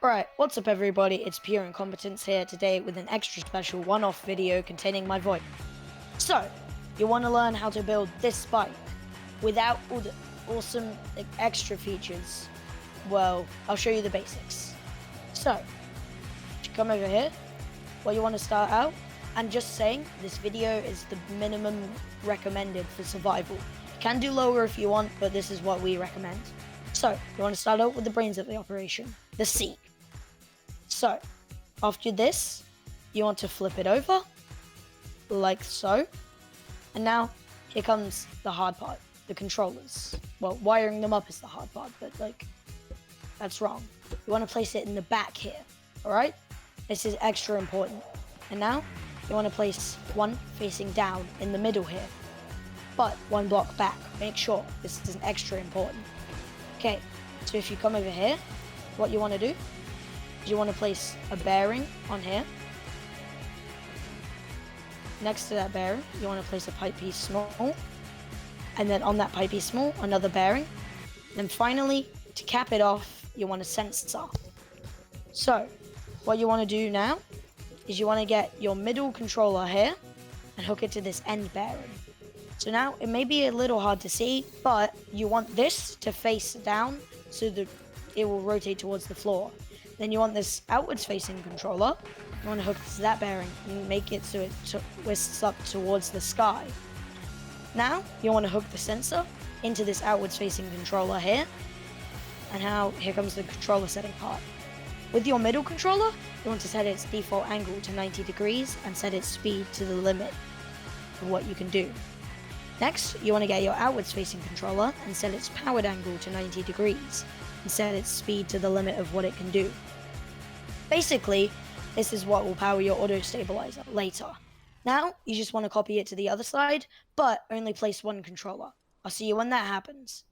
Alright, what's up everybody, it's Pure Incompetence here today with an extra special one-off video containing my voice. So, you want to learn how to build this bike without all the awesome extra features. Well, I'll show you the basics. So, come over here. Well, you want to start out, and just saying, this video is the minimum recommended for survival. You can do lower if you want, but this is what we recommend. So, you want to start out with the brains of the operation, the seat. So, after this, you want to flip it over, like so. And now, here comes the hard part, the controllers. Well, wiring them up is the hard part, but that's wrong. You want to place it in the back here, alright? This is extra important. And now, you want to place one facing down in the middle here, but one block back. Make sure this is extra important. Okay, so if you come over here, what you want to do is you want to place a bearing on here. Next to that bearing, you want to place a pipe piece small. And then on that pipe piece small, another bearing. Then finally, to cap it off, you want a sensor. So, what you want to do now is you want to get your middle controller here and hook it to this end bearing. So now, it may be a little hard to see, but you want this to face down so that it will rotate towards the floor. Then you want this outwards facing controller, you want to hook it to that bearing and make it so it twists up towards the sky. Now, you want to hook the sensor into this outwards facing controller here, and now here comes the controller setting part. With your middle controller, you want to set its default angle to 90 degrees and set its speed to the limit of what you can do. Next, you want to get your outwards facing controller and set its powered angle to 90 degrees and set its speed to the limit of what it can do. Basically, this is what will power your auto stabilizer later. Now, you just want to copy it to the other side, but only place one controller. I'll see you when that happens.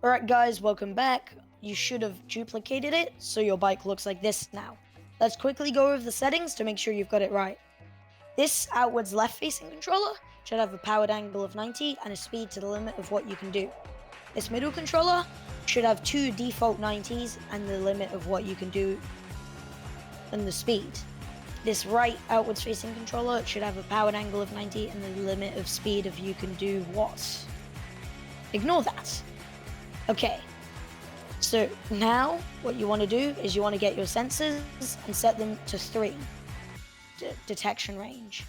Alright guys, welcome back. You should have duplicated it, so your bike looks like this now. Let's quickly go over the settings to make sure you've got it right. This outwards left-facing controller should have a powered angle of 90 and a speed to the limit of what you can do. This middle controller should have two default 90s and the limit of what you can do and the speed. This right outwards facing controller should have a powered angle of 90 and the limit of speed of you can do what? Ignore that. Okay, so now what you want to do is you want to get your sensors and set them to 3 detection range,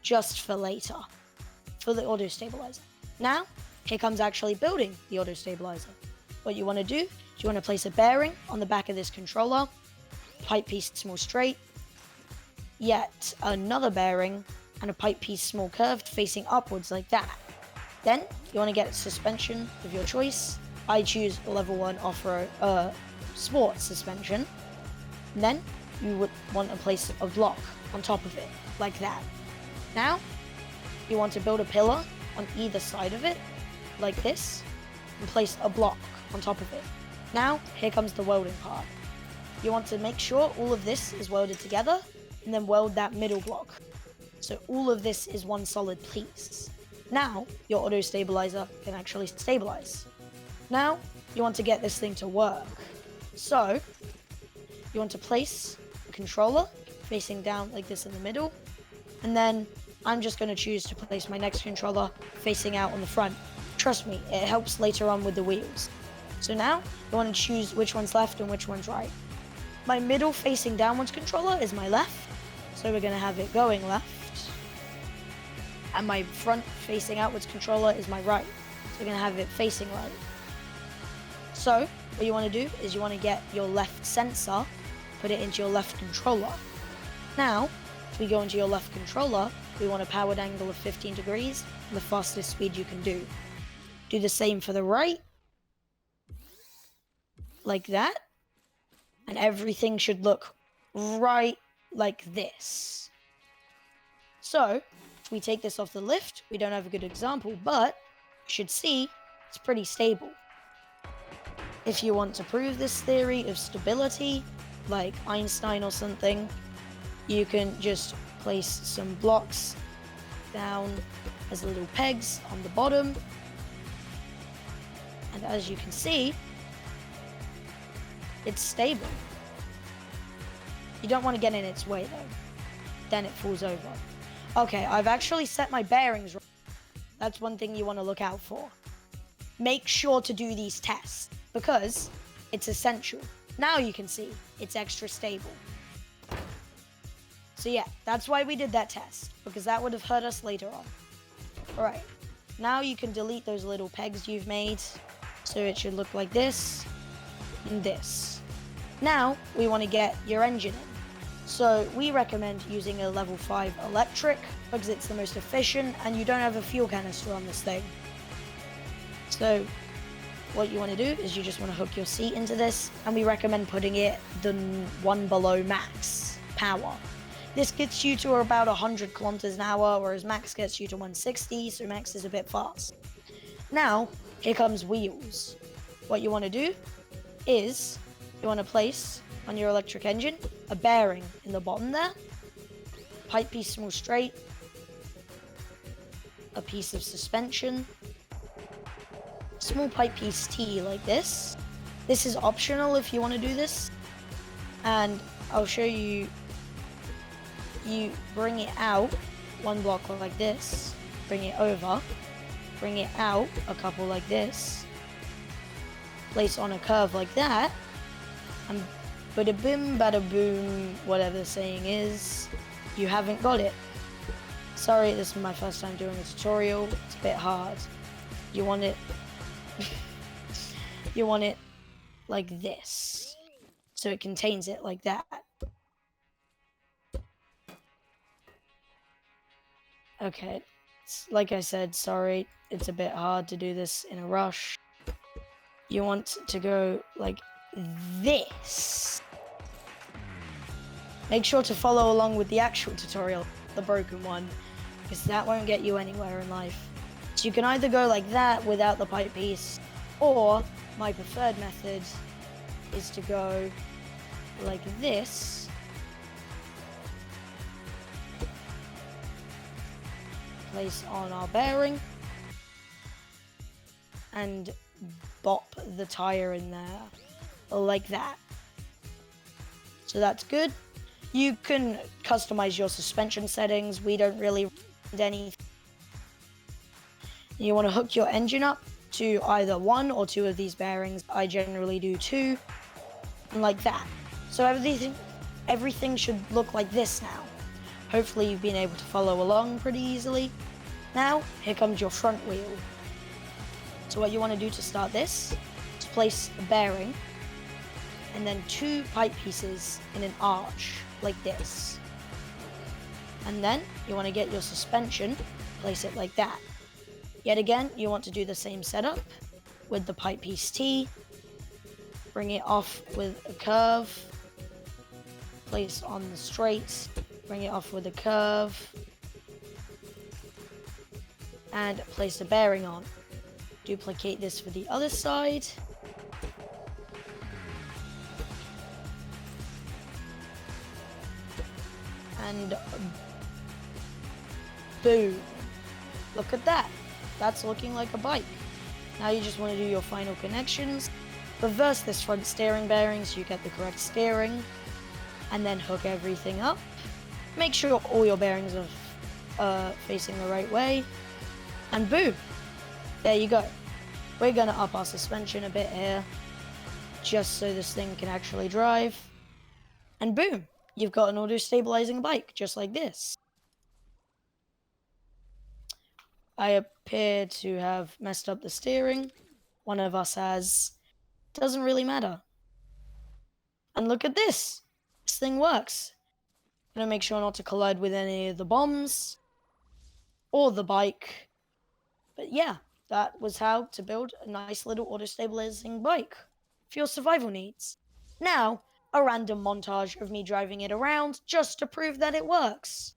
just for later, for the auto stabilizer. Now, here comes actually building the auto stabilizer. What you want to do is you want to place a bearing on the back of this controller, pipe piece small straight, yet another bearing, and a pipe piece small curved facing upwards like that. Then, you want to get a suspension of your choice. I choose a level 1 off-road sports suspension. And then, you would want to place a block on top of it, like that. Now, you want to build a pillar on either side of it, like this, and place a block on top of it. Now, here comes the welding part. You want to make sure all of this is welded together, and then weld that middle block. So all of this is one solid piece. Now, your auto stabilizer can actually stabilize. Now, you want to get this thing to work. So, you want to place the controller facing down like this in the middle, and then I'm just going to choose to place my next controller facing out on the front. Trust me, it helps later on with the wheels. So now, you want to choose which one's left and which one's right. My middle facing downwards controller is my left, so we're going to have it going left. And my front facing outwards controller is my right, so we're going to have it facing right. So, what you want to do is you want to get your left sensor, put it into your left controller. Now, if we go into your left controller, we want a powered angle of 15 degrees and the fastest speed you can do. Do the same for the right, like that, and everything should look right like this. So, if we take this off the lift, we don't have a good example, but you should see it's pretty stable. If you want to prove this theory of stability, like Einstein or something, you can just place some blocks down as little pegs on the bottom. And as you can see, it's stable. You don't want to get in its way though. Then it falls over. Okay, I've actually set my bearings right. That's one thing you want to look out for. Make sure to do these tests because it's essential. Now you can see it's extra stable. So yeah, that's why we did that test, because that would have hurt us later on. Alright, now you can delete those little pegs you've made. So it should look like this and this. Now we want to get your engine in. So we recommend using a level 5 electric because it's the most efficient and you don't have a fuel canister on this thing. So what you want to do is you just want to hook your seat into this, and we recommend putting it the one below max power. This gets you to about 100 kilometers an hour, whereas max gets you to 160, so max is a bit fast. Now, here comes wheels. What you want to do is you want to place on your electric engine a bearing in the bottom there, pipe piece small straight, a piece of suspension, small pipe piece T like this. This is optional if you want to do this, and I'll show you. You bring it out one block like this, bring it over, bring it out a couple like this, place on a curve like that, and bada bim bada boom, whatever the saying is, you haven't got it. Sorry, this is my first time doing a tutorial, it's a bit hard. You want it you want it like this, so it contains it like that. Okay, like I said, sorry, it's a bit hard to do this in a rush. You want to go like this. Make sure to follow along with the actual tutorial, the broken one, because that won't get you anywhere in life. So you can either go like that without the pipe piece, or my preferred method is to go like this. Place on our bearing and bop the tire in there like that. So that's good. You can customize your suspension settings. We don't really need any. You want to hook your engine up to either one or two of these bearings. I generally do two, and like that. So everything should look like this now. Hopefully you've been able to follow along pretty easily. Now, here comes your front wheel. So what you want to do to start this is place a bearing and then two pipe pieces in an arch like this. And then you want to get your suspension, place it like that. Yet again, you want to do the same setup with the pipe piece T. Bring it off with a curve. Place on the straight. Bring it off with a curve, and place the bearing on. Duplicate this for the other side. And boom. Look at that. That's looking like a bike. Now you just want to do your final connections. Reverse this front steering bearing so you get the correct steering, and then hook everything up. Make sure all your bearings are facing the right way, and boom, there you go. We're gonna up our suspension a bit here, just so this thing can actually drive, and boom, you've got an auto-stabilizing bike, just like this. I appear to have messed up the steering. One of us has. Doesn't really matter. And look at this. This thing works. Gonna make sure not to collide with any of the bombs or the bike. But yeah, that was how to build a nice little auto-stabilizing bike for your survival needs. Now, a random montage of me driving it around just to prove that it works.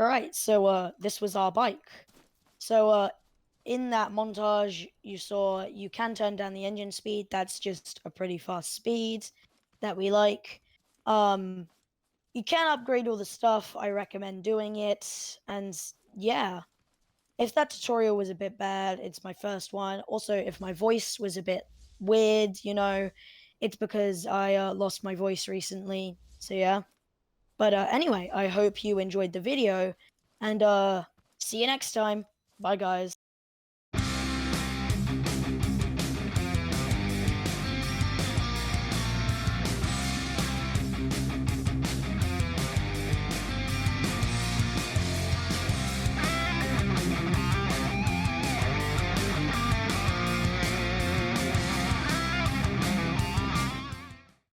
All right, so this was our bike. So in that montage, you saw you can turn down the engine speed. That's just a pretty fast speed that we like. Um, you can upgrade all the stuff. I recommend doing it. And yeah, if that tutorial was a bit bad, it's my first one. Also, if my voice was a bit weird, it's because I lost my voice recently. So yeah. But anyway, I hope you enjoyed the video and see you next time. Bye guys.